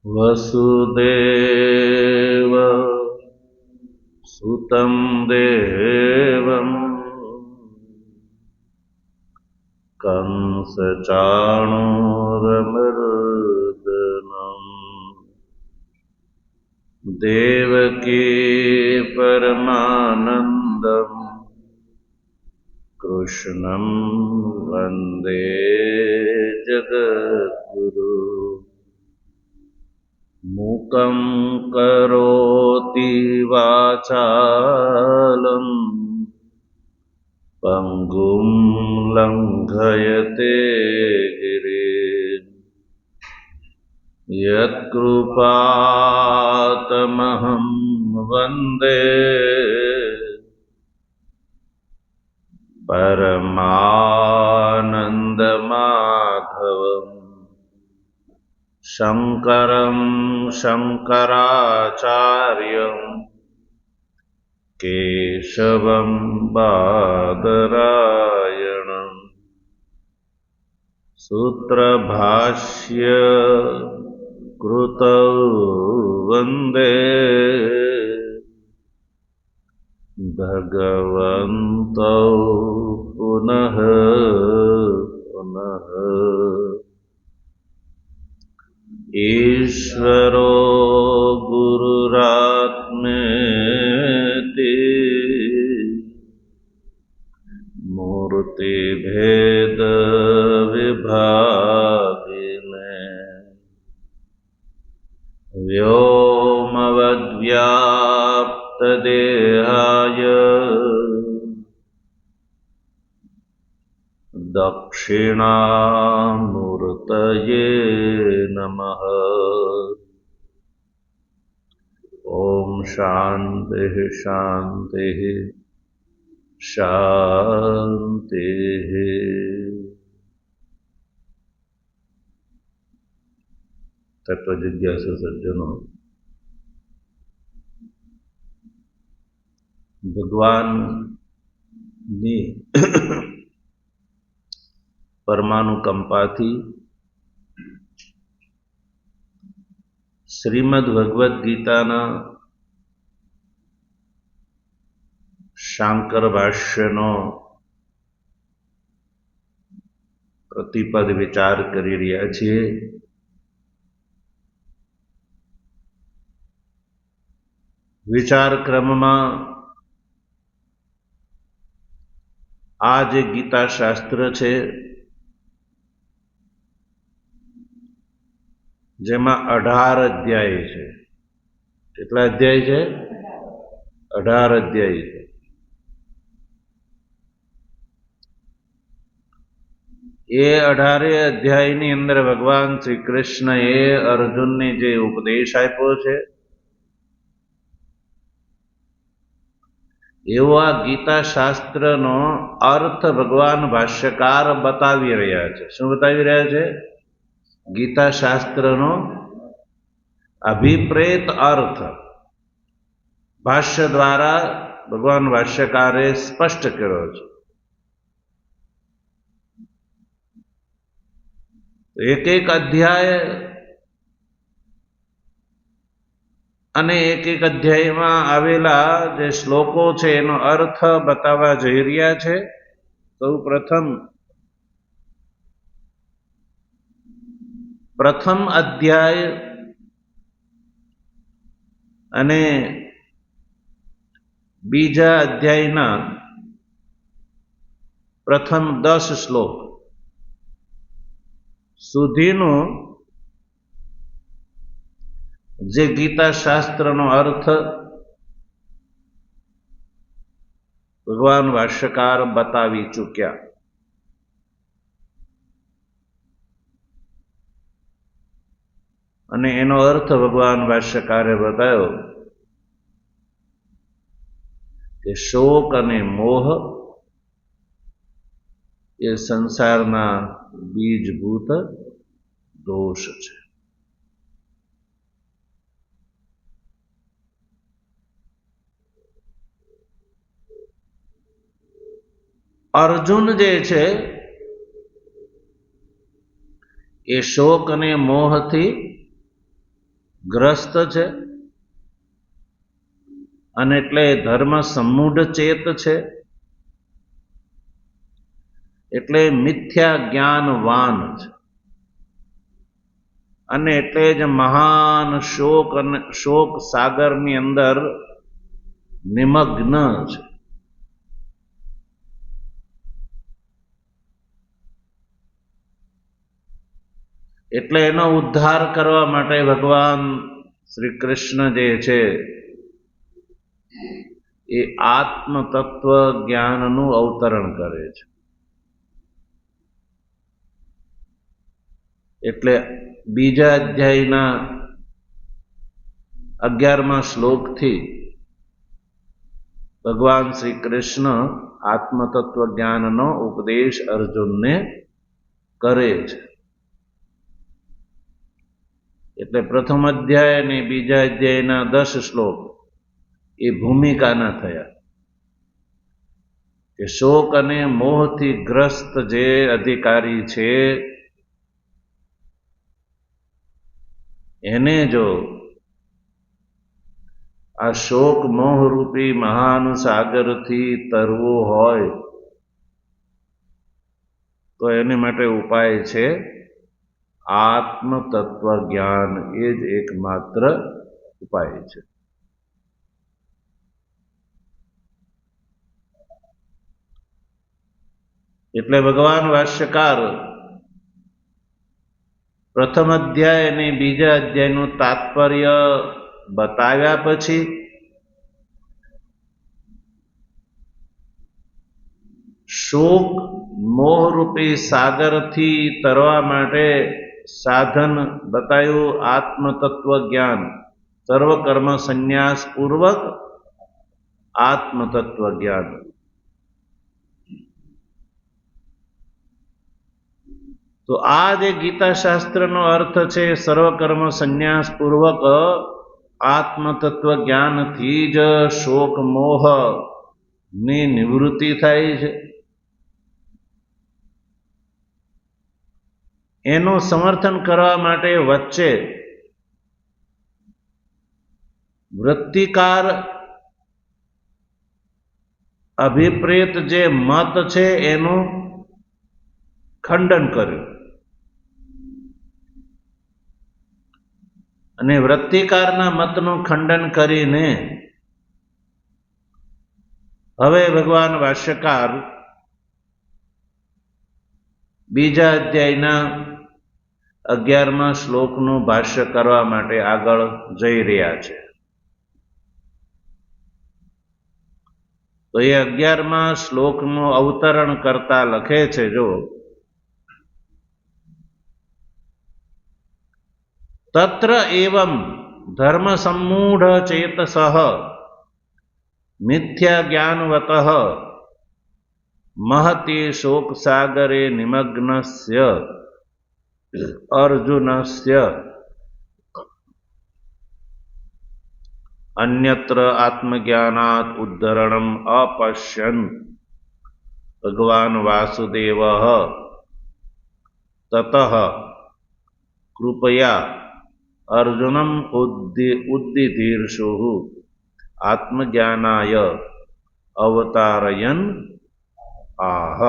वसुदेव सुतं देवं कंसचाणूरमर्दनम् देवकी परमानन्दम् कृष्णं वन्दे जगद्गुरु मूकं करोति वाचालं पङ्गुं लङ्घयते गिरिं यत्कृपातमहं वन्दे परमानन्दमाधवम् शङ्करं शङ्कराचार्यं केशवं बादरायणम् सूत्रभाष्य कृतौ वन्दे भगवन्तौ पुनः पुनः ईश्वरो गुरुरात्मेति मूर्तिभेदविभागिने व्योमवद्व्याप्तदेहाय दक्षिणामूर्तये नमः। ॐ शान्तिः शान्तिः शान्तिः। तत्वजिज्ञासु सज्जनों, ભગવાનની પરમાનુકંપાથી શ્રીમદ ભગવદ્ ગીતાના શાંકર ભાષ્યનો પ્રતિપદ વિચાર કરી રહ્યા છીએ. વિચાર ક્રમમાં આ જે ગીતા શાસ્ત્ર છે, જેમાં 18 અધ્યાય છે. કેટલા અધ્યાય છે? 18 અધ્યાય છે. એ 18 અધ્યાયની અંદર ભગવાન શ્રી કૃષ્ણએ અર્જુનને જે ઉપદેશ આપ્યો છે, એવો આ ગીતા શાસ્ત્રનો અર્થ ભગવાન ભાષ્યકાર બતાવી રહ્યા છે. શું બતાવી રહ્યા છે? ગીતા શાસ્ત્રનો અભિપ્રેત અર્થ ભાષ્ય દ્વારા ભગવાન ભાષ્યકારે સ્પષ્ટ કર્યો છે. એક એક અધ્યાય અને એક એક અધ્યાયમાં આવેલા જે શ્લોકો છે એનો અર્થ બતાવવા જઈ રહ્યા છે. સૌ પ્રથમ અધ્યાય અને બીજા અધ્યાયના પ્રથમ 10 શ્લોક સુધીનું જે ગીતા શાસ્ત્રનો અર્થ ભગવાન ભાષ્યકાર બતાવી ચૂક્યા. અને એનો અર્થ ભગવાન ભાષ્યકારે બતાવ્યો કે શોક અને મોહ એ સંસારના બીજભૂત દોષ છે. અર્જુન જે છે એ શોક અને મોહથી ગ્રસ્ત છે અને એટલે ધર્મ સમૂઢ ચેત છે, એટલે મિથ્યા જ્ઞાનવાન છે અને એટલે જ મહાન શોક અને શોક સાગરની અંદર નિમગ્ન છે. એટલે એનો ઉદ્ધાર કરવા માટે ભગવાન શ્રી કૃષ્ણ જે છે એ આત્મ તત્વ જ્ઞાનનું અવતરણ કરે છે. એટલે બીજા અધ્યાયના 11મા શ્લોકથી ભગવાન શ્રી કૃષ્ણ આત્મતત્વ જ્ઞાનનો ઉપદેશ અર્જુનને કરે છે. એટલે પ્રથમ અધ્યાય અને બીજા અધ્યાયના 10 શ્લોક એ ભૂમિકાના થયા કે શોક અને મોહથી ગ્રસ્ત જે અધિકારી છે એને જો આ શોક મોહરૂપી મહાન સાગરથી તરવું હોય તો એને માટે ઉપાય છે આત્મ તત્વ જ્ઞાન. એ જ એકમાત્ર ઉપાય છે. એટલે ભગવાન ભાષ્યકાર પ્રથમ અધ્યાય અને બીજા અધ્યાયનું તાત્પર્ય બતાવ્યા પછી શોક મોહરૂપી સાગરથી તરવા માટે સાધન બતાવ્યું આત્મતત્વ જ્ઞાન, સર્વકર્મ સંન્યાસ પૂર્વક આત્મતત્વ જ્ઞાન. તો આ જે ગીતા શાસ્ત્રનો અર્થ છે સર્વકર્મ સંન્યાસ પૂર્વક આત્મતત્વ જ્ઞાનથી જ શોક મોહ ની નિવૃત્તિ થાય છે. એનું સમર્થન કરવા માટે વચ્ચે વૃત્તિકાર અભિપ્રેત જે મત છે એનું ખંડન કર્યું અને વૃત્તિકારના મતનું ખંડન કરીને હવે ભગવાન ભાષ્યકાર બીજા અધ્યાયના 11મા શ્લોકનું ભાષ્ય કરવા માટે આગળ જઈ રહ્યા છે. તો એ 11મા શ્લોકનું અવતરણ કરતા લખે છે, જો તત્ર એવં ધર્મ સમૂઢ ચેતસઃ મિથ્યા જ્ઞાનવતઃ महति शोक सागरे निमग्नस्य अर्जुनस्य अन्यत्र आत्मज्ञानात् उद्धरणम् अपश्यन् भगवान् वासुदेवः ततः कृपया अर्जुनम् उद्दितीर्षुः आत्मज्ञानाय अवतारयन् आह.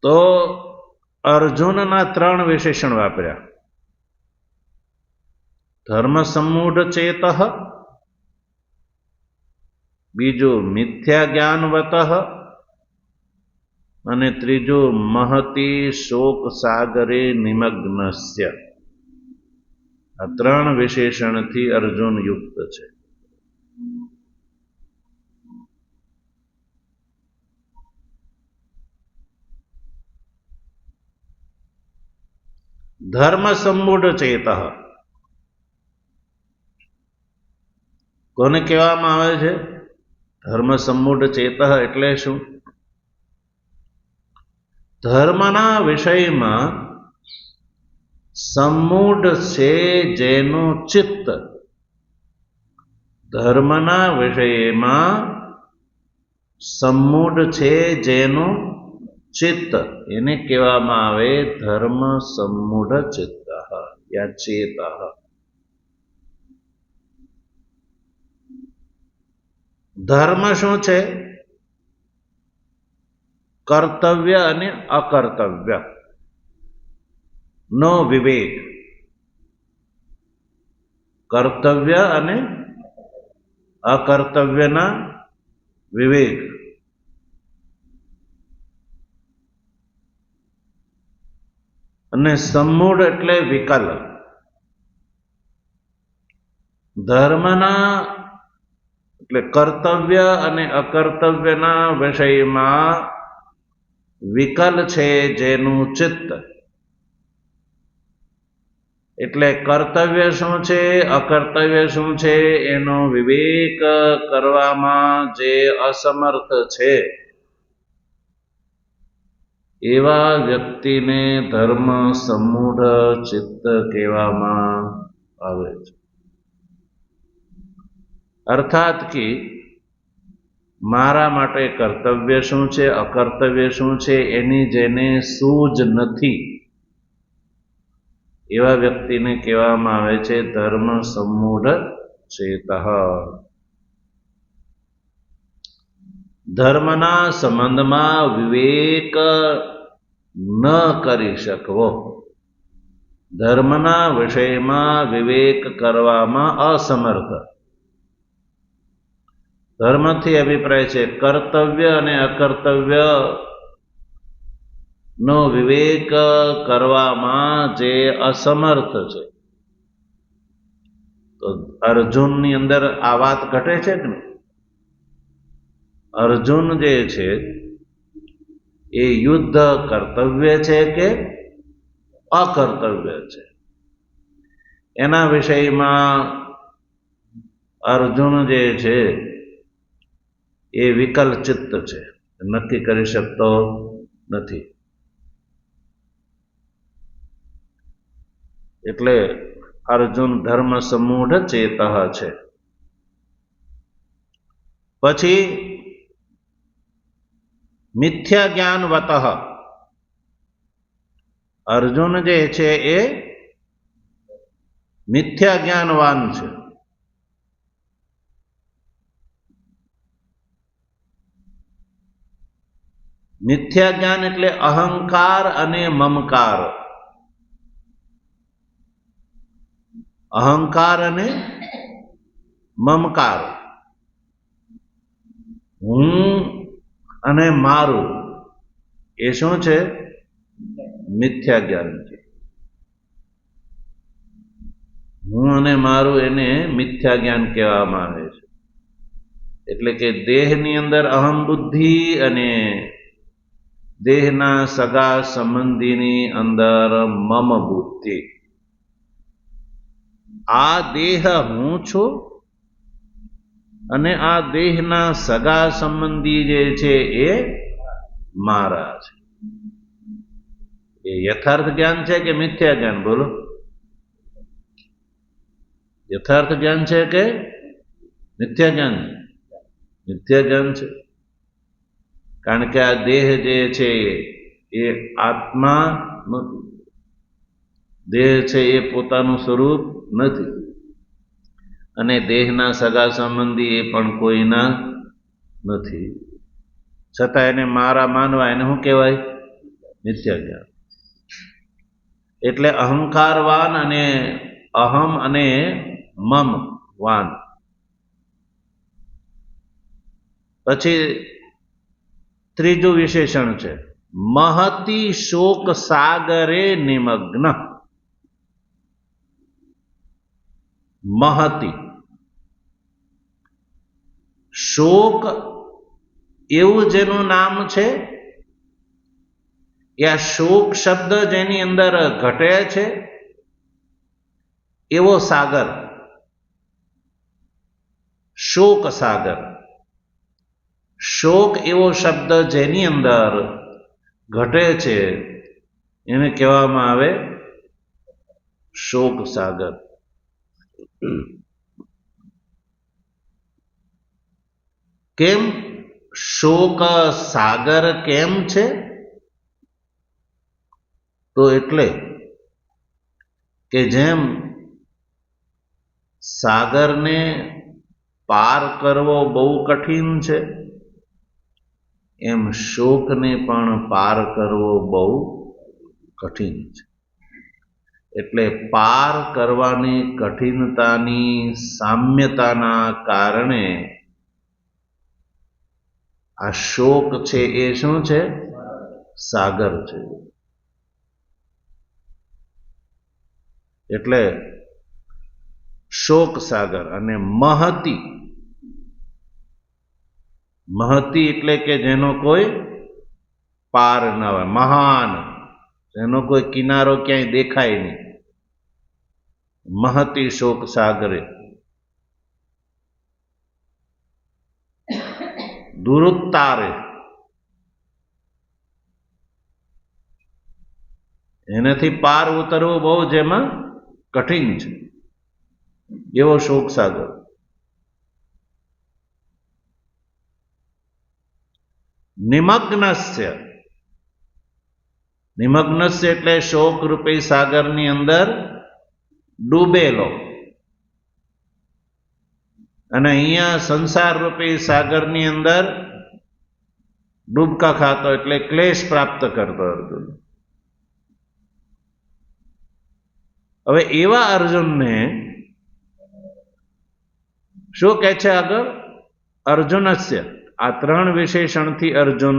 તો અર્જુનના 3 વિશેષણ વાપર્યા. ધર્મ સમૂઢ ચેતઃ, બીજું મિથ્યા જ્ઞાનવતઃ અને ત્રીજું મહતી શોક સાગરે નિમગ્નસ્ય. આ 3 વિશેષણથી અર્જુન યુક્ત છે. ધર્મ સમૂઢ ચેતઃ કોને કહેવામાં આવે છે? ધર્મ સમૂઢ ચેતઃ એટલે શું? ધર્મના વિષયમાં સમૂઢ છે જેનું ચિત્ત, ધર્મના વિષયમાં સમૂઢ છે જેનું ચિત્ત, એને કહેવામાં આવે ધર્મ સમૂઢ ચિત્ત યા ચેત. ધર્મ શું છે? કર્તવ્ય અને અકર્તવ્ય નો વિવેક. કર્તવ્ય અને અકર્તવ્યના વિવેક. અને સમૂઢ એટલે વિકલ. ધર્મના એટલે કર્તવ્ય અને અકર્તવ્યના વિષયમાં વિકલ છે જેનું ચિત્ત. એટલે કર્તવ્ય શું છે, અકર્તવ્ય શું છે એનો વિવેક કરવામાં જે અસમર્થ છે એવા વ્યક્તિને ધર્મ સમૂઢ ચિત્ત કહેવામાં આવે છે. અર્થાત કે મારા માટે કર્તવ્ય શું છે, અકર્તવ્ય શું છે એની જેને સૂઝ નથી એવા વ્યક્તિને કહેવામાં આવે છે ધર્મ સમૂઢ ચેત. ધર્મના સંબંધમાં વિવેક ન કરી શકવો, ધર્મના વિષયમાં વિવેક કરવામાં અસમર્થ. ધર્મથી અભિપ્રાય છે કર્તવ્ય અને અકર્તવ્ય નો વિવેક કરવામાં જે અસમર્થ છે. તો અર્જુનની અંદર આ વાત ઘટે છે કે નહીં? અર્જુન જે છે એ યુદ્ધ કર્તવ્ય છે કે અકર્તવ્ય છે એના વિષયમાં અર્જુન જે છે એ વિકલ ચિત્ત છે, નક્કી કરી શકતો નથી. એટલે અર્જુન ધર્મ સમૂઢ ચેત છે. પછી મિથ્યા જ્ઞાનવત. અર્જુન જે છે એ મિથ્યા જ્ઞાનવાન છે. મિથ્યા જ્ઞાન એટલે અહંકાર અને મમકાર. અહંકાર અને મમકાર, હું અને મારું, એ શું છે? મિથ્યા જ્ઞાન છે. હું અને મારું એને મિથ્યા જ્ઞાન કહેવામાં આવે છે. એટલે કે દેહની અંદર અહમ બુદ્ધિ અને દેહના સગા સંબંધીની અંદર મમ બુદ્ધિ. આ દેહ હું છું અને આ દેહના સગા સંબંધી જે છે એ મારા છે. એ યથાર્થ જ્ઞાન છે કે મિથ્યા જ્ઞાન? બોલો. યથાર્થ જ્ઞાન છે કે મિથ્યા જ્ઞાન? મિથ્યા જ્ઞાન છે. કારણ કે આ દેહ જે છે એ આત્મા નથી. દેહ છે એ પોતાનું સ્વરૂપ નથી અને દેહના સગા સંબંધી એ પણ કોઈના નથી. છતાં એને મારા માનવા, એને શું કહેવાય? મિથ્યા જ્ઞાન. એટલે અહંકારવાન અને અહમ અને મમ વાન. પછી ત્રીજું વિશેષણ છે મહતી શોક સાગરે નિમગ્ન. મહતી શોક એવું જેનું નામ છે, યા શોક શબ્દ જેની અંદર ઘટે છે એવો સાગર, શોક સાગર. શોક એવો શબ્દ જેની અંદર ઘટે છે એને કહેવામાં આવે શોક સાગર. કેમ શોક સાગર કેમ છે? તો એટલે કે જેમ સાગરને પાર કરવો બહુ કઠિન છે, એમ શોકને પણ પાર કરવો બહુ કઠિન છે. એટલે પાર કરવાની કઠિનતાની સામ્યતાના કારણે આ શોક છે એ શું છે? સાગર છે. એટલે શોક સાગર. અને મહતી, મહતી એટલે કે જેનો કોઈ પાર ન હોય, મહાન, જેનો કોઈ કિનારો ક્યાંય દેખાય નહીં. મહતી શોક સાગરે દુરુત્તારે, એનાથી પાર ઉતરવું બહુ જેમાં કઠિન છે એવો શોક સાગર. નિમગ્નસ્ય, નિમગ્નસ્ય એટલે શોક રૂપી સાગરની અંદર ડૂબેલો. અને અહીંયા સંસાર રૂપી સાગરની અંદર ડૂબકા ખાતો એટલે ક્લેશ પ્રાપ્ત કરતો અર્જુન. હવે એવા અર્જુનને શું કહે છે આગળ? અર્જુનસ્ય. આ ત્રણ વિશેષણથી અર્જુન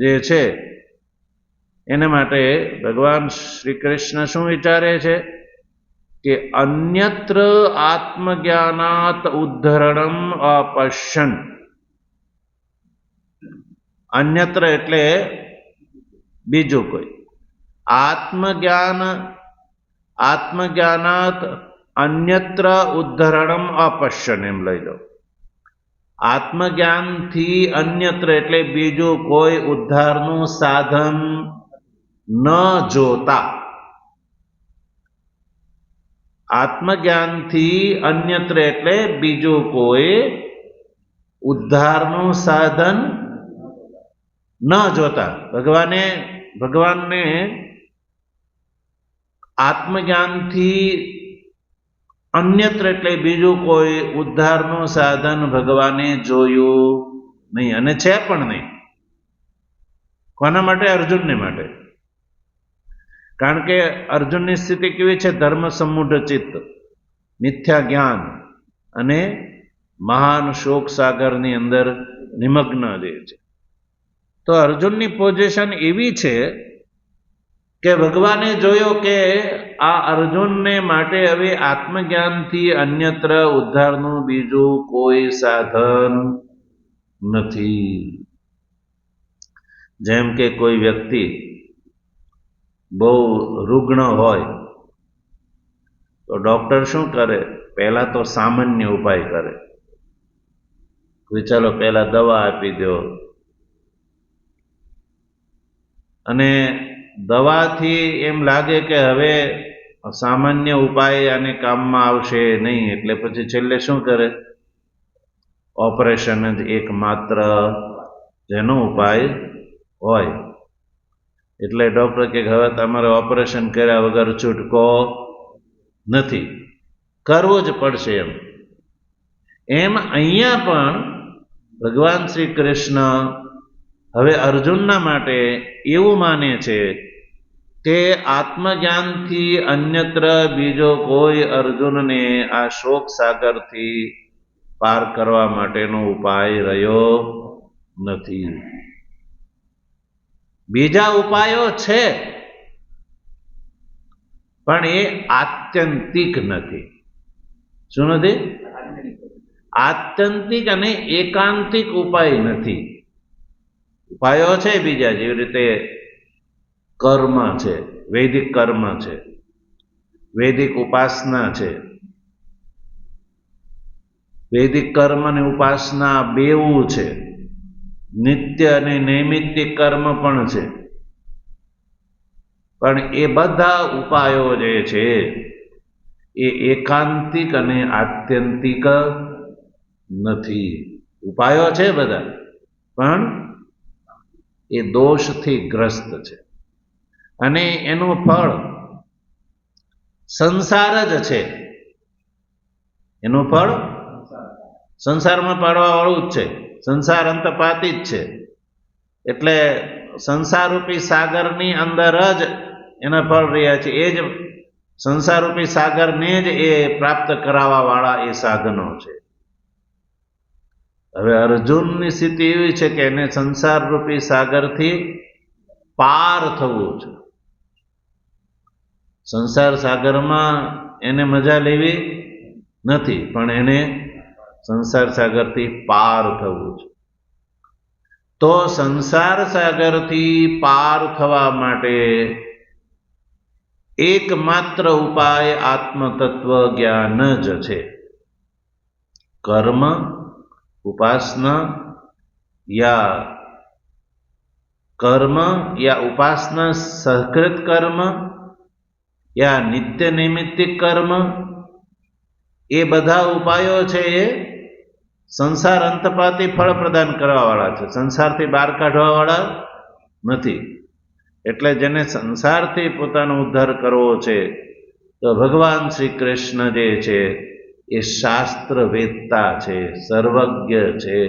જે છે એને માટે ભગવાન શ્રી કૃષ્ણ શું વિચારે છે કે અન્યત્ર આત્મજ્ઞાનાત ઉદ્ધરણમ અપશ્યન. અન્યત્ર એટલે બીજું કોઈ. આત્મજ્ઞાનાત અન્યત્ર ઉદ્ધરણમ અપશ્યન એમ લઈ લો. આત્મજ્ઞાનથી અન્યત્ર એટલે બીજું કોઈ ઉદ્ધારનું સાધન ન જોતા. આત્મજ્ઞાનથી અન્યત્ર એટલે બીજું કોઈ ઉદ્ધારનું સાધન ન જોતા. ભગવાનને આત્મજ્ઞાનથી અન્યત્ર એટલે બીજું કોઈ ઉદ્ધારનું સાધન ભગવાને જોયું નહીં, અને છે પણ નહીં. કોના માટે? અર્જુનને માટે. કારણ કે અર્જુનની સ્થિતિ કેવી છે? ધર્મ સમૂઢ ચિત્ત, મિથ્યા જ્ઞાન અને મહાન શોક સાગરની અંદર નિમગ્ન જે છે. તો અર્જુનની પોઝિશન એવી છે કે ભગવાને જોયો કે આ અર્જુનને માટે હવે આત્મજ્ઞાનથી અન્યત્ર ઉદ્ધારનું બીજું કોઈ સાધન નથી. જેમ કે કોઈ વ્યક્તિ બહુ રૂગ્ણ હોય તો ડોક્ટર શું કરે? પહેલા તો સામાન્ય ઉપાય કરે. ચાલો પહેલા દવા આપી દો, અને દવાથી એમ લાગે કે હવે સામાન્ય ઉપાય આને કામમાં આવશે નહીં, એટલે પછી છેલ્લે શું કરે? ઓપરેશન જ એકમાત્ર જેનો ઉપાય હોય. એટલે ડોક્ટર કે હવે તમારે ઓપરેશન કર્યા વગર છૂટકો નથી, કરવું જ પડશે. એમ અહીંયા પણ ભગવાન શ્રી કૃષ્ણ હવે અર્જુનના માટે એવું માને છે કે આત્મજ્ઞાનથી અન્યત્ર બીજો કોઈ અર્જુનને આ શોક સાગરથી પાર કરવા માટેનો ઉપાય રહ્યો નથી. બીજા ઉપાયો છે પણ એ આત્યંતિક નથી. શું નથી? આત્યંતિક અને એકાંતિક ઉપાય નથી. ઉપાયો છે બીજા, જેવી રીતે કર્મ છે, વૈદિક કર્મ છે, વૈદિક ઉપાસના છે. વૈદિક કર્મ અને ઉપાસના બેવું છે. નિત્ય અને નૈમિત્તિક કર્મ પણ છે, પણ એ બધા ઉપાયો જે છે એ એકાંતિક અને આત્યંતિક નથી. ઉપાયો છે બધા, પણ એ દોષથી ગ્રસ્ત છે અને એનું ફળ સંસાર જ છે. એનું ફળ સંસારમાં પાડવા વાળું જ છે. સંસાર અંતપાતી જ છે. એટલે સંસારરૂપી સાગરની અંદર જ એના ફળ રહ્યા છે. એ જ સંસારરૂપી સાગરને જ એ પ્રાપ્ત કરાવવા વાળા એ સાધનો છે. હવે અર્જુનની સ્થિતિ એવી છે કે એને સંસારરૂપી સાગરથી પાર થવું છે. સંસાર સાગરમાં એને મજા લેવી નથી, પણ એને સંસાર સાગરથી પાર થવું છે. તો સંસાર સાગરથી પાર થવા માટે એકમાત્ર ઉપાય આત્મતત્વ જ્ઞાન જ છે. કર્મ, ઉપાસના યા ઉપાસના સહકૃત કર્મ યા નિત્ય નૈમિત્તિક કર્મ, એ બધા ઉપાયો છે એ સંસાર અંતપાતી ફળ પ્રદાન કરવા વાળા છે, સંસારથી બહાર કાઢવા વાળા નથી. એટલે જેને સંસારથી પોતાનો ઉદ્ધાર કરવો છે, તો ભગવાન શ્રી કૃષ્ણ જે છે એ શાસ્ત્ર વેદતા છે, સર્વજ્ઞ છે.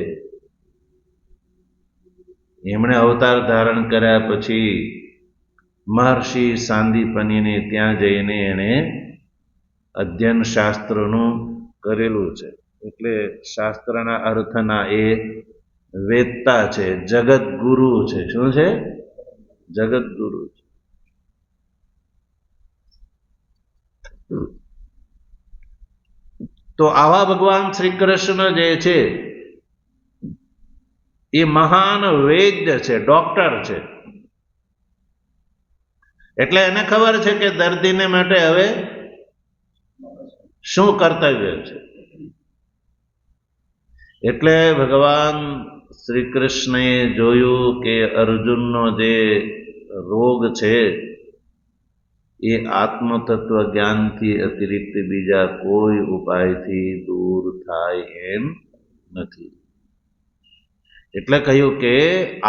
એમણે અવતાર ધારણ કર્યા પછી મહર્ષિ સાંદીપનીને ત્યાં જઈને એણે અધ્યયન શાસ્ત્રનું કરેલું છે. એટલે શાસ્ત્રના અર્થના એ વેદતા છે, જગત ગુરુ છે. શું છે? જગત ગુરુ છે. તો આવા ભગવાન શ્રી કૃષ્ણ જે છે એ મહાન વૈદ્ય છે, ડોક્ટર છે. એટલે એને ખબર છે કે દર્દીને માટે હવે શું કર્તવ્ય છે. એટલે ભગવાન શ્રી કૃષ્ણએ જોયું કે અર્જુનનો જે રોગ છે એ આત્મતત્વ જ્ઞાનથી અતિરિક્ત બીજા કોઈ ઉપાયથી દૂર થાય એમ નથી. એટલે કહ્યું કે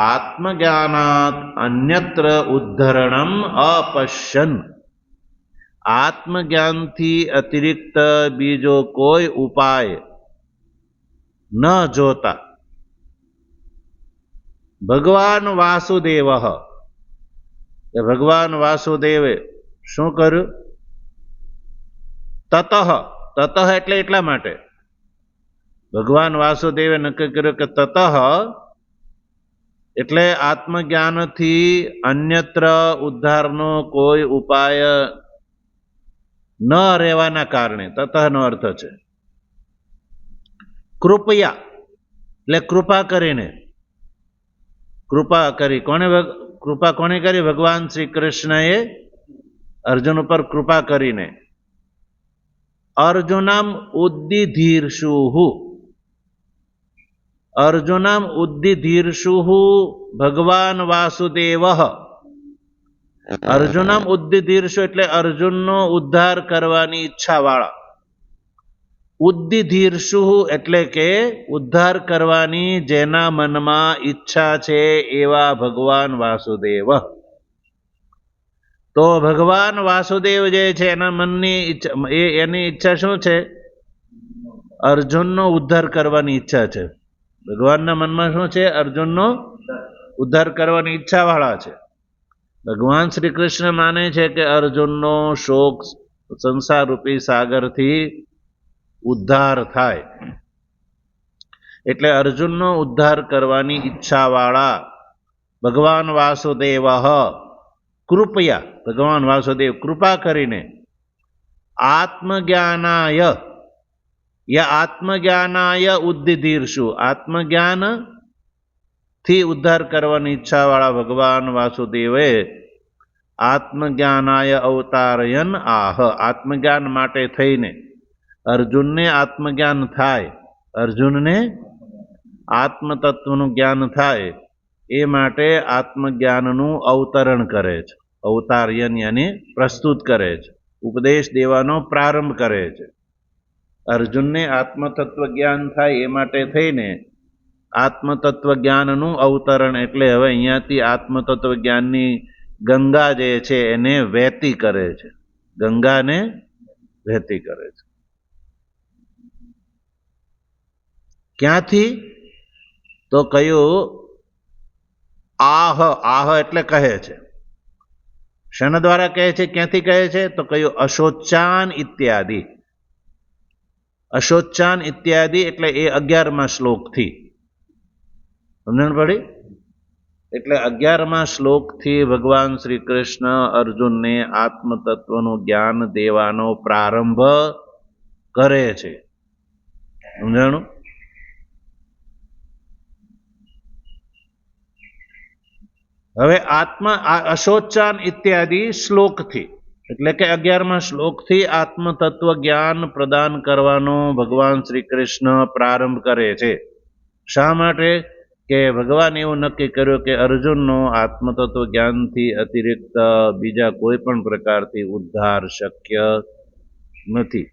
આત્મજ્ઞાનાત અન્યત્ર ઉદ્ધરણમ અપશ્યન. આત્મજ્ઞાનથી અતિરિક્ત બીજો કોઈ ઉપાય ન જોતા ભગવાન વાસુદેવ, ભગવાન વાસુદેવે શું કર્યું? તતઃ એટલે એટલા માટે ભગવાન વાસુદેવે નક્કી કર્યું કે તતઃ એટલે આત્મજ્ઞાનથી અન્યત્ર ઉદ્ધારનો કોઈ ઉપાય ન રહેવાના કારણે, તતઃનો અર્થ છે કૃપયા, એટલે કૃપા કરીને. કૃપા કરી કોને? કૃપા કોને કરી? ભગવાન શ્રી કૃષ્ણએ અર્જુન ઉપર કૃપા કરીને. અર્જુનમ ઉદ્દિધીર્ષુઃ, અર્જુનમ ઉદ્દિધીર્ષુઃ ભગવાન વાસુદેવ. અર્જુનમ ઉદ્દિધીર્ષુ એટલે અર્જુનનો ઉદ્ધાર કરવાની ઈચ્છા વાળા. ઉદ્દિધીર્ષુ એટલે કે ઉદ્ધાર કરવાની જેના મનમાં ઈચ્છા છે એવા ભગવાન વાસુદેવ. તો ભગવાન વાસુદેવ જે છે એના મનની એની ઈચ્છા શું છે? અર્જુનનો ઉદ્ધાર કરવાની ઈચ્છા છે. ભગવાનના મનમાં શું છે? અર્જુનનો ઉદ્ધાર કરવાની ઈચ્છા વાળા છે. ભગવાન શ્રી કૃષ્ણ માને છે કે અર્જુનનો શોક સંસાર રૂપી સાગરથી ઉદ્ધાર થાય, એટલે અર્જુનનો ઉદ્ધાર કરવાની ઈચ્છા વાળા ભગવાન વાસુદેવ કૃપયા, ભગવાન વાસુદેવ કૃપા કરીને આત્મજ્ઞાનાય ઉદ્દિધીર્ષુ, આત્મજ્ઞાન થી ઉદ્ધાર કરવાની ઈચ્છા વાળા ભગવાન વાસુદેવે આત્મજ્ઞાનાય અવતારયન આહ, આત્મજ્ઞાન માટે થઈને અર્જુનને આત્મજ્ઞાન થાય, અર્જુનને આત્મતત્વનું જ્ઞાન થાય એ માટે આત્મજ્ઞાનનું અવતરણ કરે છે, અવતાર્યન યાની પ્રસ્તુત કરે છે, ઉપદેશ દેવાનો પ્રારંભ કરે છે. અર્જુનને આત્મતત્વ જ્ઞાન થાય એ માટે થઈને આત્મતત્વ જ્ઞાનનું અવતરણ, એટલે હવે અહીંયાથી આત્મતત્વ જ્ઞાનની ગંગા જે છે એને વહેતી કરે છે, ગંગાને વહેતી કરે છે. ક્યાંથી? તો કયું? આહ. આહ એટલે કહે છે. શેના દ્વારા કહે છે? ક્યાંથી કહે છે? તો કયું? અશોચાન ઇત્યાદિ. અશોચાન ઇત્યાદિ એટલે એ 11મા શ્લોકથી. સમજણ પડી? એટલે 11મા શ્લોકથી ભગવાન શ્રી કૃષ્ણ અર્જુનને આત્મતત્વનું જ્ઞાન દેવાનો પ્રારંભ કરે છે. સમજાણું? હવે અશોચાન ઇત્યાદિ શ્લોકથી, એટલે કે 11મા શ્લોકથી આત્મતત્વ જ્ઞાન પ્રદાન કરવાનો ભગવાન શ્રી કૃષ્ણ પ્રારંભ કરે છે. શા માટે? કે ભગવાન એવું નક્કી કર્યું કે અર્જુનનો આત્મતત્વ જ્ઞાનથી અતિરિક્ત બીજા કોઈ પણ પ્રકારથી ઉદ્ધાર શક્ય નથી.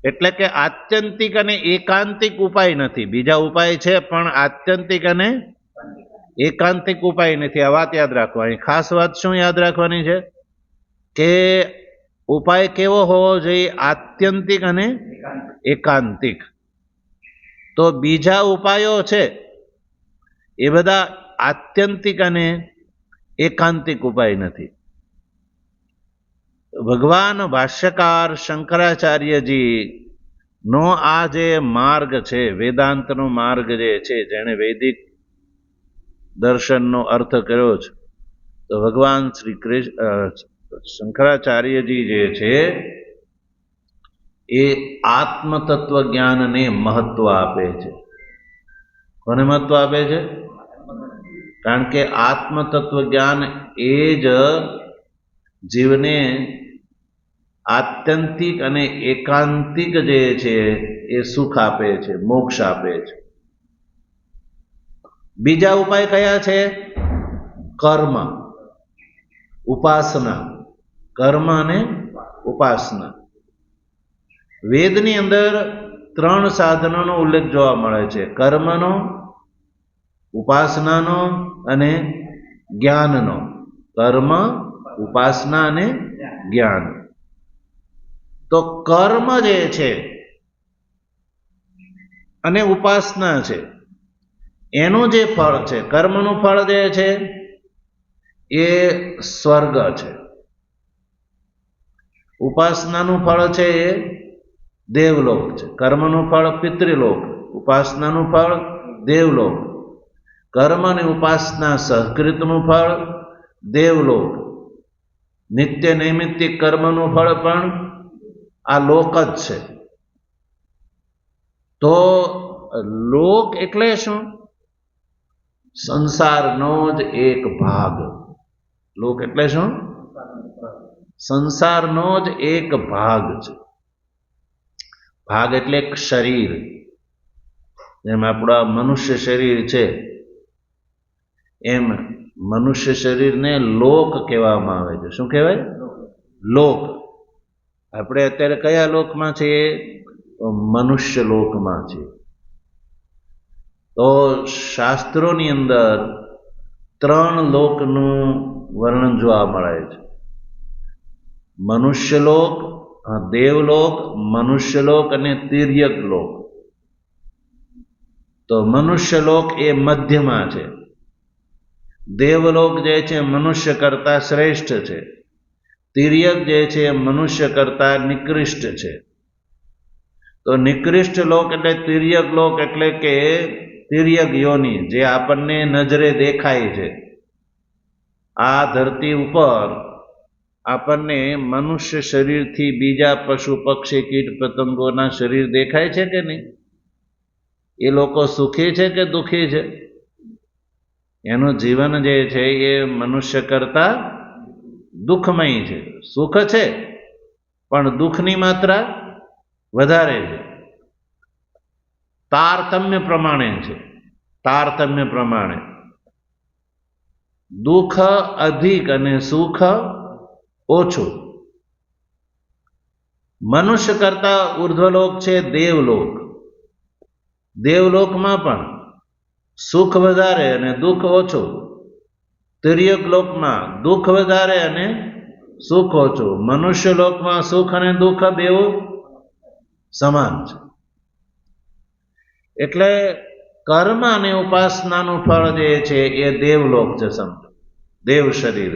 એટલે કે આત્યંતિક અને એકાંતિક ઉપાય નથી. બીજા ઉપાય છે પણ આત્યંતિક અને એકાંતિક ઉપાય નથી. આ વાત યાદ રાખવાની. ખાસ વાત શું યાદ રાખવાની છે? કે ઉપાય કેવો હોવો જોઈએ? આત્યંતિક અને એકાંતિક. તો બીજા ઉપાયો છે એ બધા આત્યંતિક અને એકાંતિક ઉપાય નથી. ભગવાન ભાષ્યકાર શંકરાચાર્યજી નો આ જે માર્ગ છે, વેદાંતનો માર્ગ જે છે, જેણે વૈદિક દર્શનનો અર્થ કર્યો છે, તો ભગવાન શ્રી કૃષ્ણ શંકરાચાર્યજી જે છે એ આત્મતત્વ જ્ઞાનને મહત્વ આપે છે. કોને મહત્વ આપે છે? કારણ કે આત્મતત્વ જ્ઞાન એ જ જીવને આત્યંતિક અને એકાંતિક જે છે એ સુખ આપે છે, મોક્ષ આપે છે. બીજા ઉપાય કયા છે? કર્મ, ઉપાસના. કર્મ અને ઉપાસના. વેદની અંદર 3 સાધનોનો ઉલ્લેખ જોવા મળે છે: કર્મનો, ઉપાસનાનો અને જ્ઞાનનો. કર્મ, ઉપાસના અને જ્ઞાન. તો કર્મ જે છે અને ઉપાસના છે એનું જે ફળ છે, કર્મનું ફળ જે છે એ સ્વર્ગ છે. ઉપાસનાનું ફળ છે એ દેવલોક છે. કર્મનું ફળ પિતૃલોક, ઉપાસનાનું ફળ દેવલોક. કર્મ અને ઉપાસના સહકૃતનું ફળ દેવલોક. નિત્ય નૈમિત્તિક કર્મનું ફળ પણ આ લોક જ છે. તો લોક એટલે શું? સંસારનો જ એક ભાગ. લોક એટલે શું? સંસારનો જ એક ભાગ છે. ભાગ એટલે એક શરીર. જેમ આપણા મનુષ્ય શરીર છે એમ મનુષ્ય શરીરને લોક કહેવામાં આવે છે. શું કહેવાય? લોક. આપણે અત્યારે કયા લોકમાં છીએ? તો મનુષ્ય લોકમાં છીએ. તો શાસ્ત્રોની અંદર 3 લોકનું વર્ણન જોવા મળે છે: મનુષ્યલોક, દેવલોક, મનુષ્યલોક અને તિર્યક લોક. તો મનુષ્યલોક એ મધ્યમાં છે. દેવલોક જે છે મનુષ્ય કરતા શ્રેષ્ઠ છે. તિર્યક જે છે મનુષ્ય કરતા નિકૃષ્ટ છે. તો નિકૃષ્ટ લોક એટલે તિર્યક લોક, એટલે કે તિર્યક યોની, જે આપણને નજરે દેખાય છે. આ ધરતી ઉપર આપણને મનુષ્ય શરીરથી બીજા પશુ પક્ષી કીટ પતંગોના શરીર દેખાય છે કે નહીં? એ લોકો સુખી છે કે દુઃખી છે? એનું જીવન જે છે એ મનુષ્ય કરતા દુઃખમય છે. સુખ છે પણ દુઃખની માત્રા વધારે છે. તારતમ્ય પ્રમાણે છે. તારતમ્ય પ્રમાણે દુઃખ અધિક અને સુખ ઓછું. મનુષ્ય કરતા ઉર્ધ્વલોક છે દેવલોક. દેવલોકમાં પણ સુખ વધારે અને દુઃખ ઓછું. તિર્યક લોકમાં દુઃખ વધારે અને સુખ ઓછું. મનુષ્ય લોકમાં સુખ અને દુઃખ બેઉ સમાન છે. એટલે કર્મ અને ઉપાસનાનું ફળ જે છે એ દેવલોક છે. સમજો, દેવ શરીર.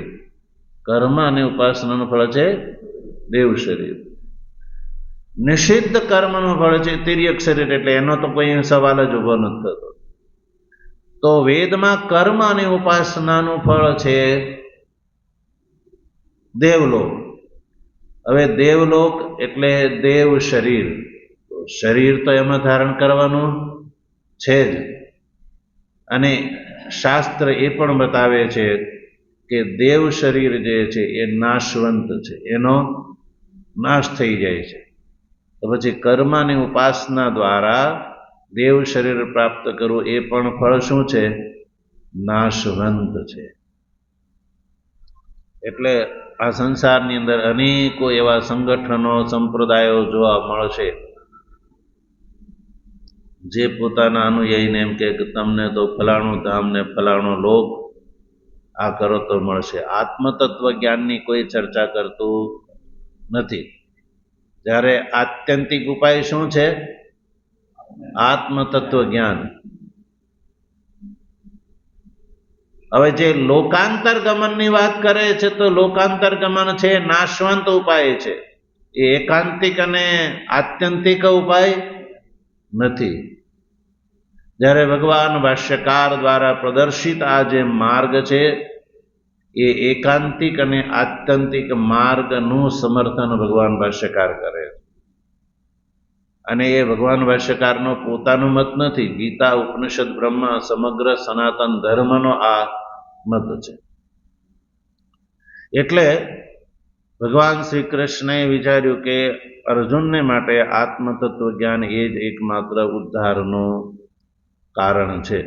કર્મ અને ઉપાસનાનું ફળ છે દેવ શરીર. નિષિદ્ધ કર્મનું ફળ છે તિર્યક શરીર. એટલે એનો તો કોઈ સવાલ જ ઉભો નથી થતો. તો વેદમાં કર્મ અને ઉપાસનાનું ફળ છે દેવલોક. હવે દેવલોક એટલે દેવ શરીર. શરીર તો એમાં ધારણ કરવાનું છે જ. અને શાસ્ત્ર એ પણ બતાવે છે કે દેવ શરીર જે છે એ નાશવંત છે, એનો નાશ થઈ જાય છે. તો પછી કર્મ અને ઉપાસના દ્વારા દેવ શરીર પ્રાપ્ત કરવું એ પણ ફળ શું છે? નાશવંત છે. એટલે આ સંસારની અંદર અનેકો એવા સંગઠનો, સંપ્રદાયો જોવા મળશે જે પોતાના અનુયાયીને એમ કે તમને તો ફલાણું ધામ ને ફલાણો લોક આ કરો તો મળશે. આત્મતત્વ જ્ઞાનની કોઈ ચર્ચા કરતું નથી. જ્યારે આત્યંતિક ઉપાય શું છે? આત્મતત્વ જ્ઞાન. હવે જે લોકાંતર ગમનની વાત કરે છે તો લોકાંતર ગમન છે નાશવંત ઉપાય છે. એ એકાંતિક અને આત્યંતિક ઉપાય નથી. જ્યારે ભગવાન ભાષ્યકાર દ્વારા પ્રદર્શિત આ જે માર્ગ છે એ એકાંતિક અને આત્યંતિક માર્ગનું સમર્થન ભગવાન ભાષ્યકાર કરે છે. અને એ ભગવાન ભાષ્યકારનો પોતાનો મત નથી. ગીતા, ઉપનિષદ, બ્રહ્મ, સમગ્ર સનાતન ધર્મનો આ મત છે. એટલે ભગવાન શ્રી કૃષ્ણએ વિચાર્યું કે અર્જુનને માટે આત્મતત્વ જ્ઞાન એ જ એકમાત્ર ઉદ્ધારનું કારણ છે.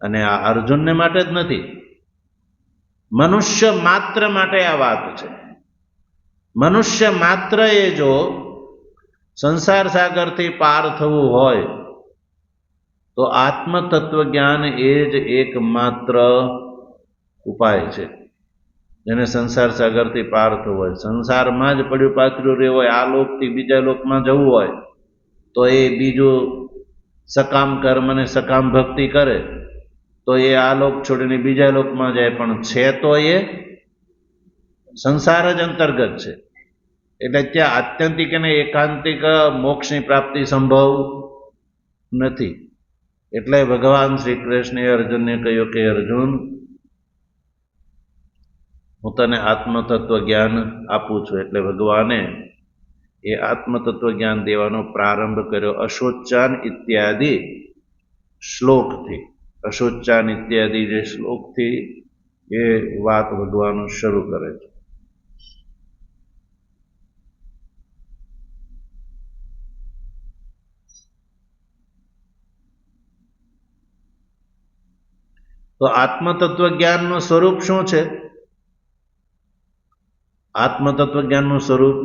અને આ અર્જુનને માટે જ નથી, મનુષ્ય માત્ર માટે આ વાત છે. મનુષ્ય માત્ર એ જો સંસાર સાગરથી પાર થવું હોય તો આત્મતત્વ જ્ઞાન એ જ એકમાત્ર ઉપાય છે. જેને સંસાર સાગરથી પાર થવું હોય, સંસારમાં જ પડ્યું પાથર્યું રહેવું હોય, આ લોકથી બીજા લોકમાં જવું હોય તો એ બીજું સકામ કર્મ અને સકામ ભક્તિ કરે તો એ આ લોક છોડીને બીજા લોકમાં જાય, પણ છે તો એ સંસાર જ અંતર્ગત છે. એટલે ત્યાં આત્યંતિક અને એકાંતિક મોક્ષની પ્રાપ્તિ સંભવ નથી. એટલે ભગવાન શ્રી કૃષ્ણે અર્જુનને કહ્યું કે અર્જુન, હું તને આત્મતત્વ જ્ઞાન આપું છું. એટલે ભગવાને એ આત્મતત્વ જ્ઞાન દેવાનો પ્રારંભ કર્યો અશોચાન ઇત્યાદિ શ્લોકથી. અશોચાન ઇત્યાદિ જે શ્લોકથી એ વાત ભગવાન શરૂ કરે છે. તો આત્મતત્વ જ્ઞાનનું સ્વરૂપ શું છે? આત્મતત્વ જ્ઞાનનું સ્વરૂપ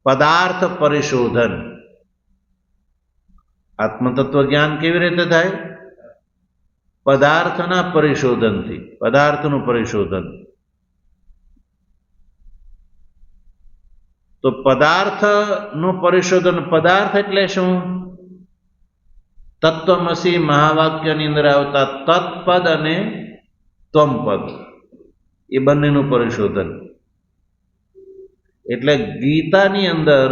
પદાર્થ પરિશોધન. આત્મતત્વ જ્ઞાન કેવી રીતે થાય? પદાર્થના પરિશોધનથી. પદાર્થનું પરિશોધન. તો પદાર્થનું પરિશોધન. પદાર્થ એટલે શું? તત્વમસી મહાવાક્યની અંદર આવતા તત્પદ અને ત્વમપદ, એ બંનેનું પરિશોધન. એટલે ગીતાની અંદર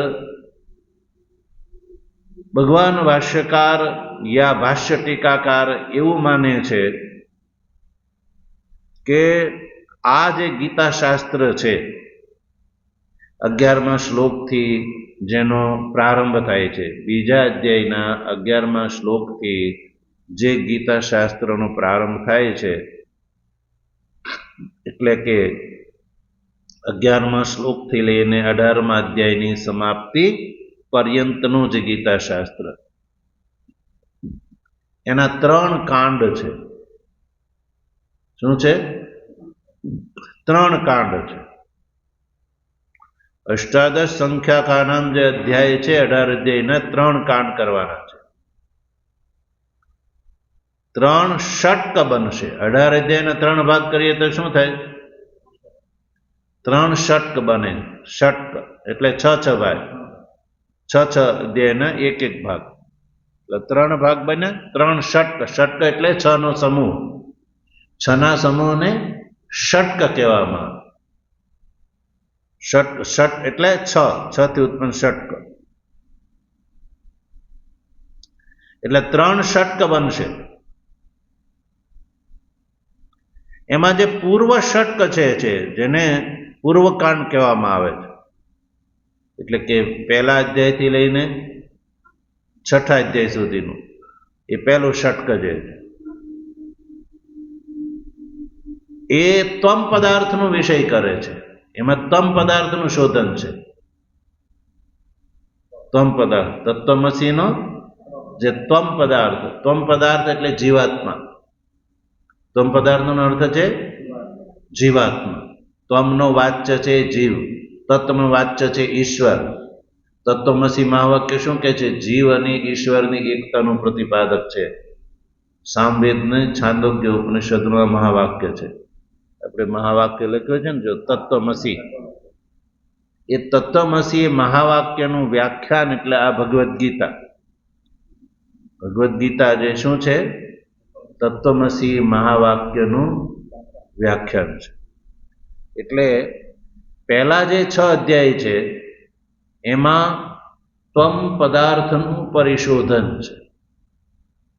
ભગવાન ભાષ્યકાર યા ભાષ્ય ટીકાકાર એવું માને છે કે આ જે ગીતા શાસ્ત્ર છે 11મા શ્લોકથી જેનો પ્રારંભ થાય છે, બીજા અધ્યાયના 11મા શ્લોકથી જે ગીતા શાસ્ત્રનો પ્રારંભ થાય છે, એટલે કે 11મા શ્લોકથી લઈને 18મા અધ્યાયની સમાપ્તિ પર્યંતનું જ ગીતા શાસ્ત્ર એના 3 કાંડ છે. શું છે? 3 કાંડ છે. અષ્ટાદશ સંખ્યાકાનામ જે અધ્યાય છે 18 અધ્યાયના 3 કાંડ કરવાના છે. 3 ષટક બનશે. 18 અધ્યાયના 3 ભાગ કરીએ તો શું થાય? 3 ષટક બને. ષટક એટલે 6 ભાગ, 6 અધ્યાયના 1 ભાગ, એટલે 3 ભાગ બને. 3 ષટક. ષટક એટલે 6 નો સમૂહ. 6 ના સમૂહને ષટક કહેવામાં આવે. ષટ એટલે 6 થી ઉત્પન્ન ષટક, એટલે 3 ષટક બનશે. એમાં જે પૂર્વ ષટક છે જેને પૂર્વકાંડ કહેવામાં આવે છે, એટલે કે પહેલા અધ્યાયથી લઈને 6થા અધ્યાય સુધીનું એ પહેલું ષટક છે. એ ત્વમ પદાર્થનો વિષય કરે છે. એમાં ત્વમ પદાર્થનું શોધન છે. ત્વમ પદાર્થ, તત્વમસીનો જે ત્વમ પદાર્થ એટલે જીવાત્મા. ત્વમ પદાર્થનો અર્થ છે જીવાત્મા. ત્વમનો વાચ્ય છે જીવ, તત્વનો વાચ્ય છે ઈશ્વર. તત્વમસી મહાવાક્ય શું કહે છે? જીવ અને ઈશ્વરની એકતાનું પ્રતિપાદક છે. સામવેદને છાંદોગ્ય ઉપનિષદમાં મહાવાક્ય છે. આપણે મહાવાક્ય લખ્યું છે ને, જો તત્વમસી, એ તત્વમસી એ મહાવાક્યનું વ્યાખ્યાન એટલે આ ભગવદ્ ગીતા. ભગવદ્ ગીતા જે શું છે? તત્વમસી મહાવાક્યનું વ્યાખ્યાન છે. એટલે પહેલા જે 6 અધ્યાય છે એમાં ત્વમ પદાર્થનું પરિશોધન છે.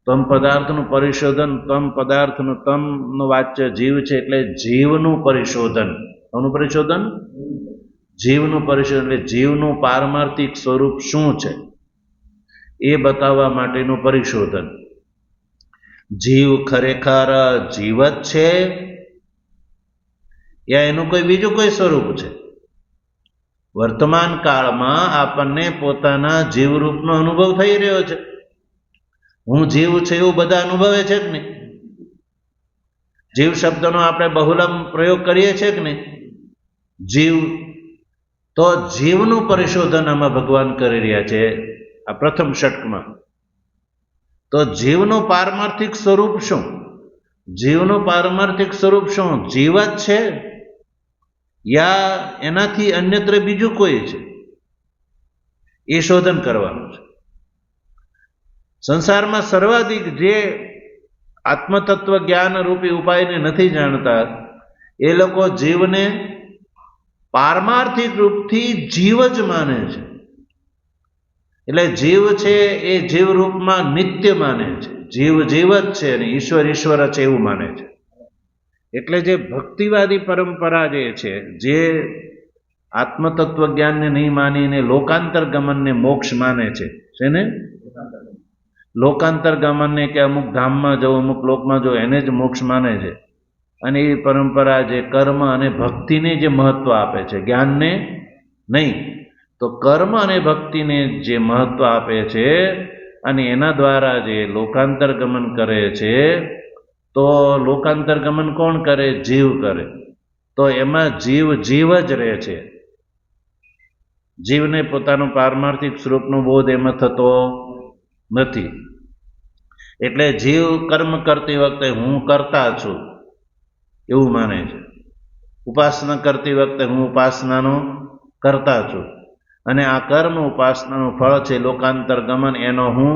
ત્વમ પદાર્થનું પરિશોધન, ત્વમ પદાર્થનું તમનું વાચ્ય જીવ છે એટલે જીવનું પરિશોધન. કોનું પરિશોધન? જીવનું પરિશોધન. એટલે જીવનું પારમાર્થિક સ્વરૂપ શું છે એ બતાવવા માટેનું પરિશોધન. જીવ ખરેખર જીવ જ છે યા એનું કોઈ બીજું કોઈ સ્વરૂપ છે? વર્તમાન કાળમાં આપણને પોતાના જીવરૂપનો અનુભવ થઈ રહ્યો છે. હું જીવ છે એવું બધા અનુભવે છે કે નહીં? જીવ શબ્દનો આપણે બહુલમ પ્રયોગ કરીએ છીએ કે નહીં? જીવ. તો જીવનું પરિશોધન આમાં ભગવાન કરી રહ્યા છે આ પ્રથમ ષટકમાં. તો જીવનું પારમાર્થિક સ્વરૂપ શું? જીવનું પારમાર્થિક સ્વરૂપ શું? જીવ જ છે યા એનાથી અન્યત્ર બીજું કોઈ છે? એ શોધન કરવાનું છે. સંસારમાં સર્વાધિક જે આત્મતત્વ જ્ઞાન રૂપી ઉપાયને નથી જાણતા એ લોકો જીવને પારમાર્થિક રૂપથી જીવ જ માને છે. એટલે જીવ છે એ જીવ રૂપમાં નિત્ય માને છે. જીવ જીવ જ છે અને ઈશ્વર ઈશ્વર છે એવું માને છે. એટલે જે ભક્તિવાદી પરંપરા જે છે, જે આત્મતત્વ જ્ઞાનને નહીં માનીને લોકાંતર ગમનને મોક્ષ માને છે, શેને? લોકાંતર ગમનને, કે અમુક ધામમાં જવું, અમુક લોકમાં જવું, એને જ મોક્ષ માને છે. અને એ પરંપરા જે કર્મ અને ભક્તિને જે મહત્વ આપે છે, જ્ઞાનને નહીં. તો કર્મ અને ભક્તિને જે મહત્વ આપે છે અને એના દ્વારા જે લોકાંતર ગમન કરે છે, તો લોકાંતર ગમન કોણ કરે? જીવ કરે. તો એમાં જીવ જીવ જ રહે છે. જીવને પોતાનું પારમાર્થિક સ્વરૂપનો બોધ એમાં થતો નથી. એટલે જીવ કર્મ કરતી વખતે હું કરતા છું એવું માને છે. ઉપાસના કરતી વખતે હું ઉપાસનાનો કરતા છું અને આ કર્મ ઉપાસનાનું ફળ છે લોકાંતર ગમન, એનો હું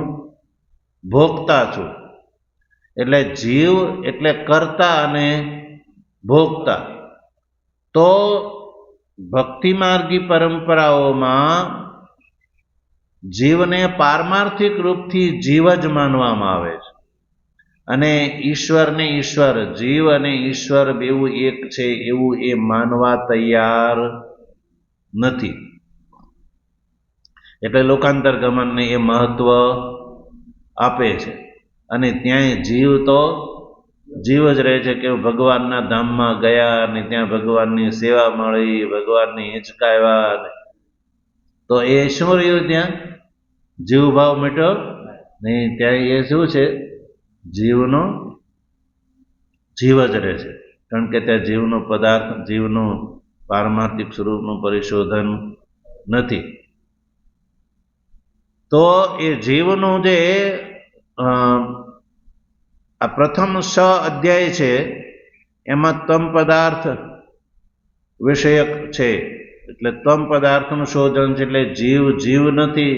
ભોગતા છું. એટલે જીવ એટલે કર્તા અને ભોગતા. તો ભક્તિ માર્ગી પરંપરાઓમાં જીવને પારમાર્થિક રૂપથી જીવ જ માનવામાં આવે છે અને ઈશ્વરને ઈશ્વર, જીવ અને ઈશ્વર બેવું એક છે એવું એ માનવા તૈયાર નથી. એટલે લોકાંતર ગમનને એ મહત્વ આપે છે અને ત્યાંય જીવ તો જીવ જ રહે છે કે ભગવાનના ધામમાં ગયા અને ત્યાં ભગવાનની સેવા મળી, ભગવાનને હિંચકાવ્યા, તો એ શું રહ્યું? ત્યાં જીવ ભાવ મટ્યો નહીં. ત્યાં એ શું છે? જીવનો જીવ જ રહે છે, કારણ કે ત્યાં જીવનો પદાર્થ, જીવનું પારમાર્થિક સ્વરૂપનું પરિશોધન નથી. તો એ જીવનું જે આ પ્રથમ 6 અધ્યાય છે એમાં તમ પદાર્થ વિષયક છે. એટલે તમ પદાર્થનું શોધન છે. એટલે જીવ નથી,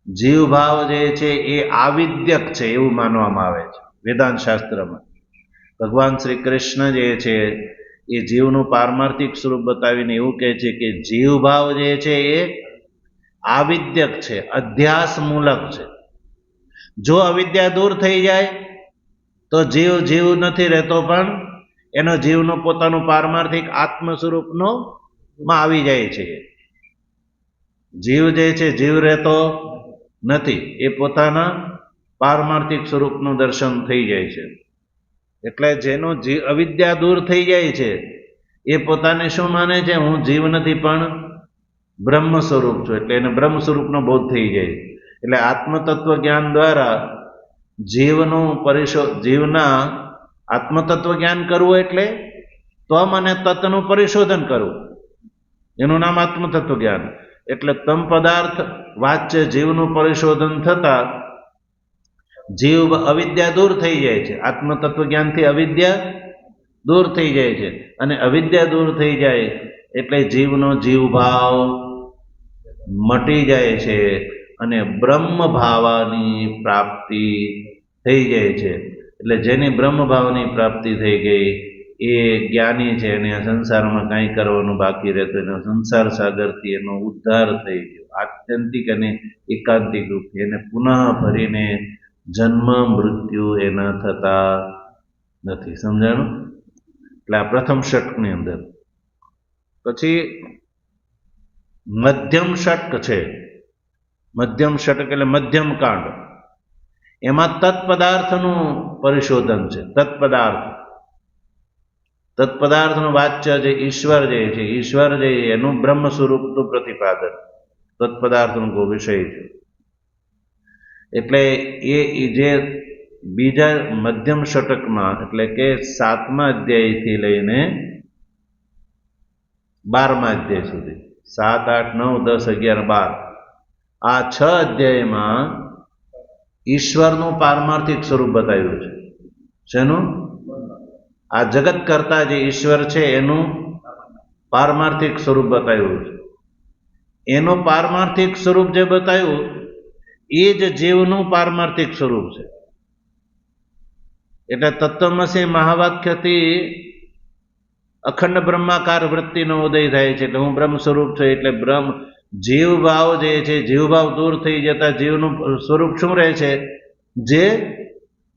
જીવ ભાવ જે છે એ આવિદ્યક છે એવું માનવામાં આવે છે વેદાંત શાસ્ત્રમાં. ભગવાન શ્રી કૃષ્ણ જે છે એ જીવનું પારમાર્થિક સ્વરૂપ બતાવીને એવું કહે છે કે જીવ ભાવ જે છે એ આવિદ્યક છે, અધ્યાસ મૂલક છે. જો અવિદ્યા દૂર થઈ જાય તો જીવ નથી રહેતો, પણ એનો જીવનો પોતાનું પારમાર્થિક આત્મ સ્વરૂપનો માં આવી જાય છે. જીવ જે છે જીવ રહેતો નથી, એ પોતાના પારમાર્થિક સ્વરૂપનું દર્શન થઈ જાય છે. એટલે જેનો અવિદ્યા દૂર થઈ જાય છે એ પોતાને શું માને છે? હું જીવ નથી પણ બ્રહ્મ સ્વરૂપ છું. એટલે એને બ્રહ્મ સ્વરૂપનો બોધ થઈ જાય. એટલે આત્મતત્વ જ્ઞાન દ્વારા જીવના આત્મતત્વ જ્ઞાન કરવું એટલે તમ અને તત્નું પરિશોધન કરવું, એનું નામ આત્મતત્વ જ્ઞાન. એટલે તમ પદાર્થ વાચ્ય જીવનું પરિશોધન થતા જીવ અવિદ્યા દૂર થઈ જાય છે. આત્મતત્વ જ્ઞાનથી અવિદ્યા દૂર થઈ જાય છે, અને અવિદ્યા દૂર થઈ જાય એટલે જીવનો જીવભાવ મટી જાય છે અને બ્રહ્મ ભાવની પ્રાપ્તિ થઈ જાય છે. એટલે જેની બ્રહ્મ ભાવની પ્રાપ્તિ થઈ ગઈ એ જ્ઞાની છે, અને આ સંસારમાં કાંઈ કરવાનું બાકી રહેતું, એનો સંસાર સાગરથી એનો ઉદ્ધાર થઈ ગયો આત્યંતિક અને એકાંતિક રૂપથી. એને પુનઃ ફરીને જન્મ મૃત્યુ એના થતા નથી. સમજાણું? એટલે આ પ્રથમ ષટકની અંદર. પછી મધ્યમ ષટક છે. મધ્યમ ષટક એટલે મધ્યમ કાંડ. એમાં તત્પદાર્થનું પરિશોધન છે. તત્પદાર્થનું વાચ્ય જે ઈશ્વર જે છે, ઈશ્વર જે એનું બ્રહ્મ સ્વરૂપનું પ્રતિપાદન તત્પદાર્થનો વિષય છે. એટલે એ જે બીજા મધ્યમ ષટકમાં, એટલે કે 7મા અધ્યાયથી લઈને 12મા અધ્યાય સુધી, 7, 8, 9, 10, 11, 12 આ 6 અધ્યાયમાં ઈશ્વરનું પારમાર્થિક સ્વરૂપ બતાવ્યું છે. શેનું? આ જગત કરતા જે ઈશ્વર છે એનું પારમાર્થિક સ્વરૂપ બતાવ્યું છે. એનું પારમાર્થિક સ્વરૂપ જે બતાવ્યું એ જ જીવનું પારમાર્થિક સ્વરૂપ છે. એટલે તત્વમસી મહાવાક્યથી અખંડ બ્રહ્માકાર વૃત્તિનો ઉદય થાય છે. એટલે હું બ્રહ્મ સ્વરૂપ છું. એટલે જીવ ભાવ જે છે, જીવ ભાવ દૂર થઈ જતા જીવનું સ્વરૂપ શું રહે છે? જે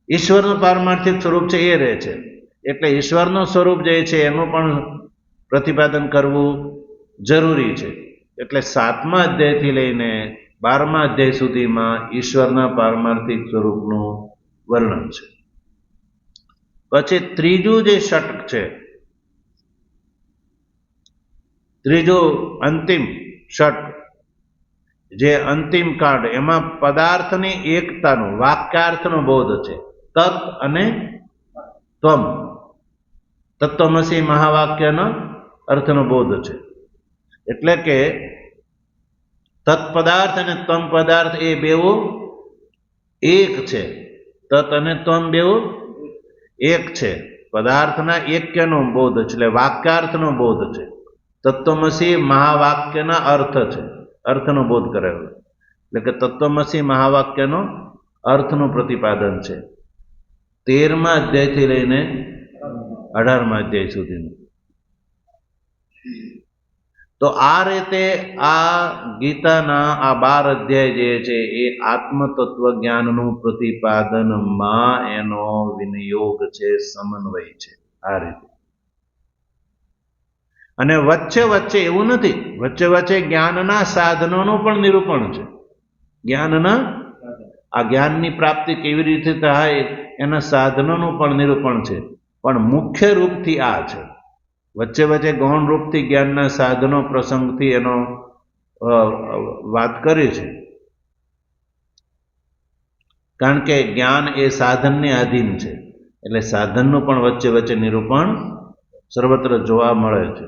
ઈશ્વરનું પારમાર્થિક સ્વરૂપ છે એ રહે છે. એટલે ઈશ્વરનું સ્વરૂપ જે છે એનું પણ પ્રતિપાદન કરવું જરૂરી છે. એટલે 7મા અધ્યાયથી લઈને 12મા અધ્યાય સુધીમાં ઈશ્વરના પારમાર્થિક સ્વરૂપનું વર્ણન છે. પછી ત્રીજું જે ષટક છે, ત્રીજું અંતિમ ષટક, જે અંતિમ કાંડ, એમાં પદાર્થની એકતાનો વાક્યાર્થનો બોધ છે. તત્ અને ત્વમ, તત્વમસી મહાવાક્યનો અર્થનો બોધ છે. એટલે કે તત્પદાર્થ અને ત્વમ પદાર્થ એ બેઉ એક છે. તત્ અને ત્વમ બેઉ એક છે. પદાર્થના એક્યનો બોધ છે, એટલે વાક્યાર્થનો બોધ છે. તત્વમસી મહાવાક્યના અર્થ છે, અર્થનો બોધ કરેલો. એટલે કે તત્વમસી મહાવાક્યનો અર્થનું પ્રતિપાદન છે. 13મા અધ્યાયથી લઈને 18મા અધ્યાય સુધીનું. તો આ રીતે આ ગીતાના આ 12 અધ્યાય જે છે એ આત્મતત્વ જ્ઞાનનું પ્રતિપાદનમાં એનો વિનિયોગ છે, સમન્વય છે. આ રીતે. અને વચ્ચે વચ્ચે એવું નથી, વચ્ચે વચ્ચે જ્ઞાનના સાધનોનું પણ નિરૂપણ છે. આ જ્ઞાનની પ્રાપ્તિ કેવી રીતે થાય એના સાધનોનું પણ નિરૂપણ છે. પણ મુખ્ય રૂપથી આ છે. વચ્ચે વચ્ચે ગૌણ રૂપથી જ્ઞાનના સાધનો પ્રસંગથી એનો વાત કરી છે. કારણ કે જ્ઞાન એ સાધનને આધીન છે, એટલે સાધનનું પણ વચ્ચે વચ્ચે નિરૂપણ સર્વત્ર જોવા મળે છે.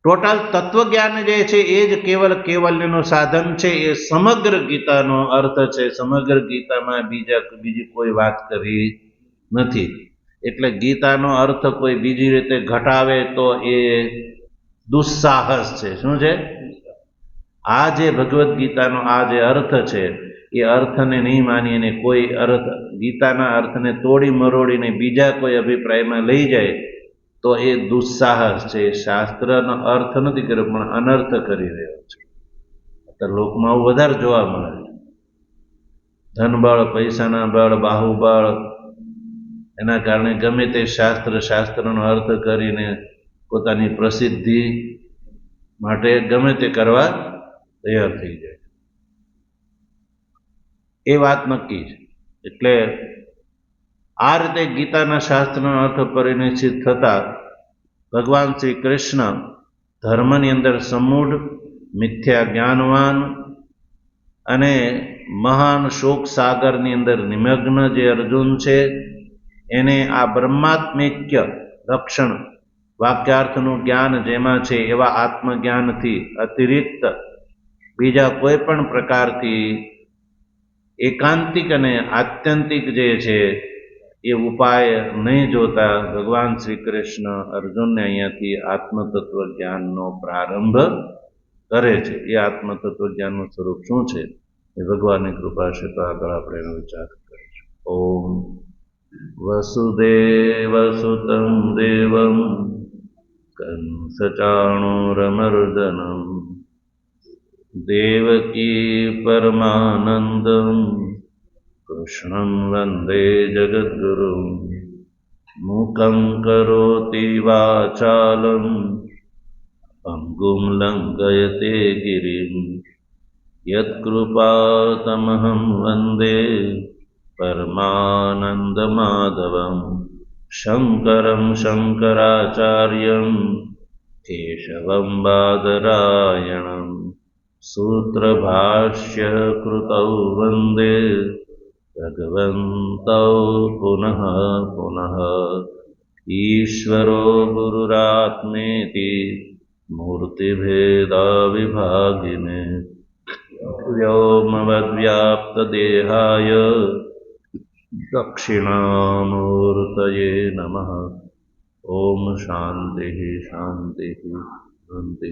ટોટલ તત્વજ્ઞાન જે છે એ જ કેવલ કેવલ્યનું સાધન છે. એ સમગ્ર ગીતાનો અર્થ છે. સમગ્ર ગીતામાં બીજી કોઈ વાત કરી નથી. એટલે ગીતાનો અર્થ કોઈ બીજી રીતે ઘટાવે તો એ દુસ્સાહસ છે. શું છે? આ જે ભગવદ્ ગીતાનો આ જે અર્થ છે એ અર્થને નહીં માની અને કોઈ અર્થ ગીતાના અર્થને તોડી મરોડીને બીજા કોઈ અભિપ્રાયમાં લઈ જાય તો એ દુસ્સાહસ છે. શાસ્ત્રનો અર્થ નથી કર્યો પણ અનર્થ કરી રહ્યો છે. અત્યારે લોકમાં આવું વધારે જોવા મળે છે. ધનબળ, પૈસાના બળ, બાહુબળ, એના કારણે ગમે તે શાસ્ત્રનો અર્થ કરીને પોતાની પ્રસિદ્ધિ માટે ગમે તે કરવા તૈયાર થઈ જાય. એ વાત નક્કી છે. એટલે આ રીતે ગીતાના શાસ્ત્રનો અર્થ પરિનિશ્ચિત થતા ભગવાન શ્રી કૃષ્ણ ધર્મની અંદર સમૂઢ, મિથ્યા જ્ઞાનવાન અને મહાન શોક સાગરની અંદર નિમગ્ન જે અર્જુન છે એને આ બ્રહ્માત્મૈક્ય લક્ષણ વાક્યાર્થનું જ્ઞાન જેમાં છે એવા આત્મજ્ઞાનથી અતિરિક્ત બીજા કોઈ પણ પ્રકારથી એકાંતિક અને આત્યંતિક જે છે એ ઉપાય નહીં જોતા ભગવાન શ્રી કૃષ્ણ અર્જુનને અહીંયાથી આત્મતત્વ જ્ઞાનનો પ્રારંભ કરે છે. એ આત્મતત્વ જ્ઞાનનું સ્વરૂપ શું છે એ ભગવાનની કૃપા છે તો આગળ આપણે એનો વિચાર કરીશું. ઓમ વસુદેવ સુતં દેવં કંસચાણૂરમર્દનમ દેવકી પરમાનંદમ કૃષ્ણં વંદે જગદ્ગુરું મૂકં કરોતિ વાચાલં પંગું લંઘયતે ગિરિં યત્કૃપાતમહં વંદે પરમાનંદમાધવં શંકરં શંકરાચાર્યં કેશવં બાદરાયણં સૂત્રભાષ્યકૃતૌ વંદે ભગવन्तौ પુનઃ પુનઃ ઈશ્વરો ગુરુરાત્મેતિ મૂર્તિભેદાવિભાગિને વ્યોમવદ્વ્યાપ્તદેહાય દક્ષિણામૂર્તયે નમઃ. ઓમ શાંતિ શાંતિ શાંતિ.